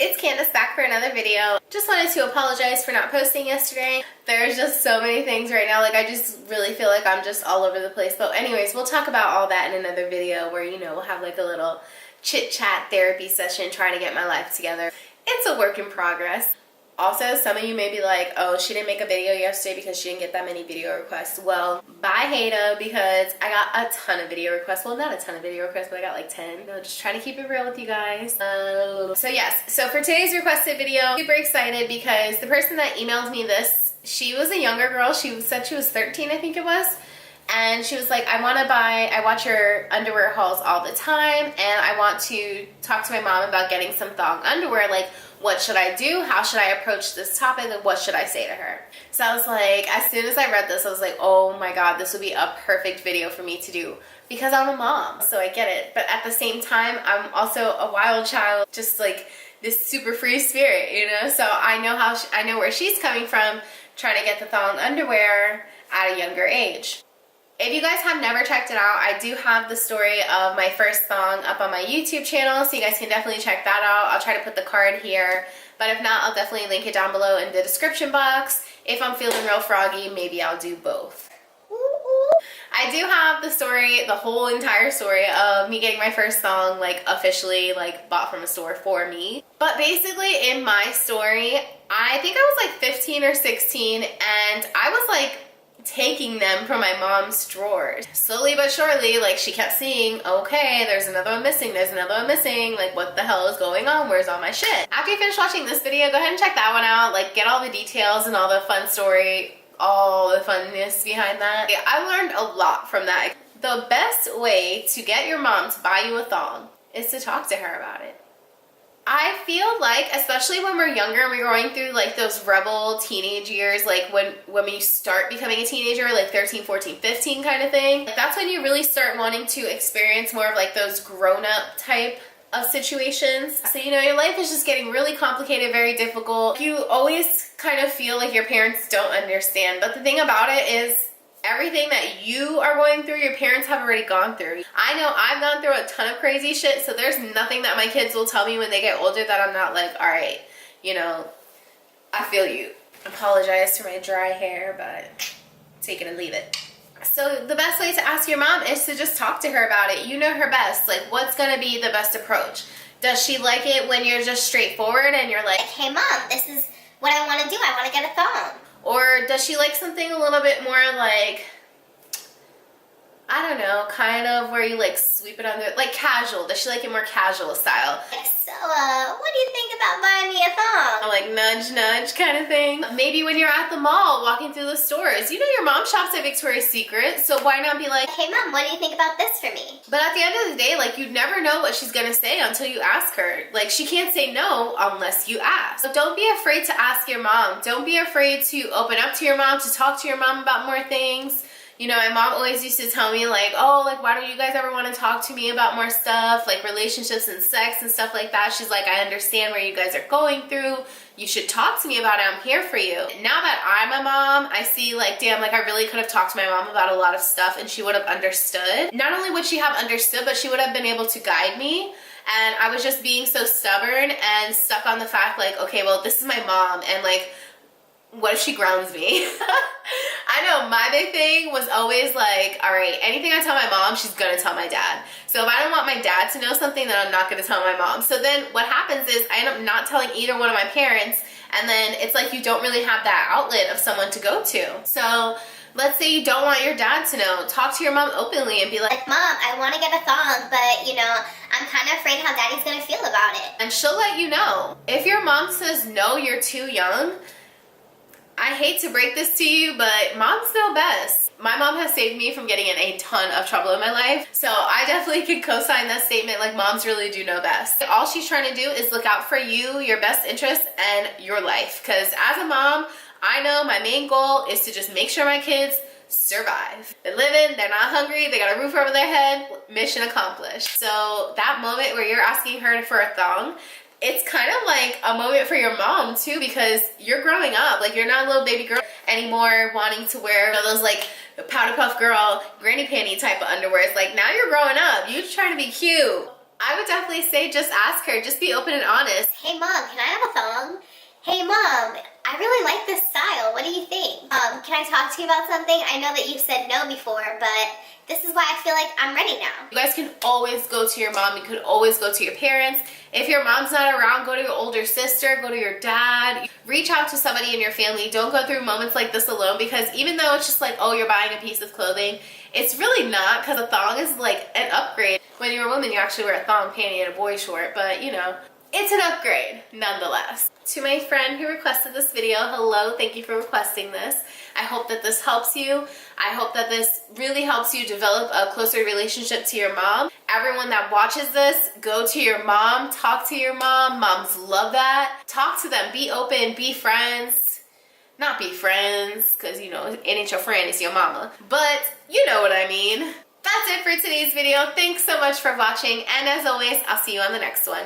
it's Candace back for another video. Just wanted to apologize for not posting yesterday. There's just so many things right now, like I just really feel like I'm just all over the place. But anyways, we'll talk about all that in another video where, you know, we'll have like a little chit chat therapy session trying to get my life together. It's a work in progress. Also, some of you may be like, oh, she didn't make a video yesterday because she didn't get that many video requests. Well, bye hater, because I got a ton of video requests. Well, not a ton of video requests, but I got like 10. You know, just trying to keep it real with you guys. So yes, so for today's requested video, super excited because the person that emailed me this, she was a younger girl. She said she was 13, I think it was. And she was like, I watch your underwear hauls all the time, and I want to talk to my mom about getting some thong underwear. Like, what should I do? How should I approach this topic? And what should I say to her? So I was like, as soon as I read this, I was like, oh my God, this would be a perfect video for me to do because I'm a mom. So I get it. But at the same time, I'm also a wild child, just like this super free spirit, you know? So I know I know where she's coming from, trying to get the thong underwear at a younger age. If you guys have never checked it out, I do have the story of my first thong up on my YouTube channel, so you guys can definitely check that out. I'll try to put the card here, but if not, I'll definitely link it down below in the description box. If I'm feeling real froggy, maybe I'll do both. I do have the story, the whole entire story of me getting my first thong, like officially like bought from a store for me. But basically in my story, I think I was like 15 or 16, and I was like taking them from my mom's drawers. Slowly but surely, like she kept seeing, okay, there's another one missing, there's another one missing, like what the hell is going on, where's all my shit? After you finish watching this video, go ahead and check that one out, like get all the details and all the fun story, all the funness behind that. Yeah, I learned a lot from that. The best way to get your mom to buy you a thong is to talk to her about it. I feel like, especially when we're younger and we're going through like those rebel teenage years, like when we start becoming a teenager, like 13, 14, 15 kind of thing, like that's when you really start wanting to experience more of like those grown-up type of situations. So, you know, your life is just getting really complicated, very difficult. You always kind of feel like your parents don't understand, but the thing about it is everything that you are going through, your parents have already gone through. I know I've gone through a ton of crazy shit, so there's nothing that my kids will tell me when they get older that I'm not like, all right, you know, I feel you. Apologize for my dry hair, but take it and leave it. So the best way to ask your mom is to just talk to her about it. You know her best. Like, what's gonna be the best approach? Does she like it when you're just straightforward and you're like, hey mom, this is what I want to do. I want to get a thong. Or does she like something a little bit more like, I don't know, kind of where you like sweep it under, like casual? Does she like it more casual style? Like, so, what do you think about buying me a thong? Like nudge, nudge kind of thing. Maybe when you're at the mall walking through the stores, you know your mom shops at Victoria's Secret, so why not be like, hey mom, what do you think about this for me? But at the end of the day, like you'd never know what she's gonna say until you ask her. Like she can't say no unless you ask. So don't be afraid to ask your mom. Don't be afraid to open up to your mom, to talk to your mom about more things. You know, my mom always used to tell me like, oh, like why don't you guys ever want to talk to me about more stuff, like relationships and sex and stuff like that. She's like, I understand where you guys are going through. You should talk to me about it. I'm here for you. Now that I'm a mom, I see like, damn, like I really could have talked to my mom about a lot of stuff and she would have understood. Not only would she have understood, but she would have been able to guide me. And I was just being so stubborn and stuck on the fact like, okay, well, this is my mom, and like, what if she grounds me? I know my big thing was always like, all right, anything I tell my mom, she's gonna tell my dad. So if I don't want my dad to know something, then I'm not gonna tell my mom. So then what happens is I end up not telling either one of my parents, and then it's like you don't really have that outlet of someone to go to. So let's say you don't want your dad to know. Talk to your mom openly and be like, Mom, I want to get a thong, but you know, I'm kind of afraid how daddy's gonna feel about it. And she'll let you know. If your mom says, no, you're too young, I hate to break this to you, but moms know best. My mom has saved me from getting in a ton of trouble in my life, so I definitely could co-sign that statement. Like, moms really do know best. All she's trying to do is look out for you, your best interests, and your life. Because as a mom, I know my main goal is to just make sure my kids survive. They're living, they're not hungry, they got a roof over their head, mission accomplished. So that moment where you're asking her for a thong, it's kind of like a moment for your mom too, because you're growing up. Like, you're not a little baby girl anymore wanting to wear those like powder puff girl granny panty type of underwear. It's like, now you're growing up, you're trying to be cute. I would definitely say just ask her. Just be open and honest. Hey mom, can I have a thong? Hey mom, I really like this style. What do you think? Can I talk to you about something? I know that you've said no before, but this is why I feel like I'm ready now. You guys can always go to your mom. You could always go to your parents. If your mom's not around, go to your older sister, go to your dad. Reach out to somebody in your family. Don't go through moments like this alone, because even though it's just like, oh, you're buying a piece of clothing, it's really not, because a thong is like an upgrade. When you're a woman, you actually wear a thong panty and a boy short, but you know, it's an upgrade nonetheless. To my friend who requested this video, hello, thank you for requesting this. I hope that this helps you. I hope that this really helps you develop a closer relationship to your mom. Everyone that watches this, go to your mom, talk to your mom. Moms love that. Talk to them, be open, be friends. Not be friends, because you know, it ain't your friend, it's your mama. But you know what I mean. That's it for today's video. Thanks so much for watching, and as always, I'll see you on the next one.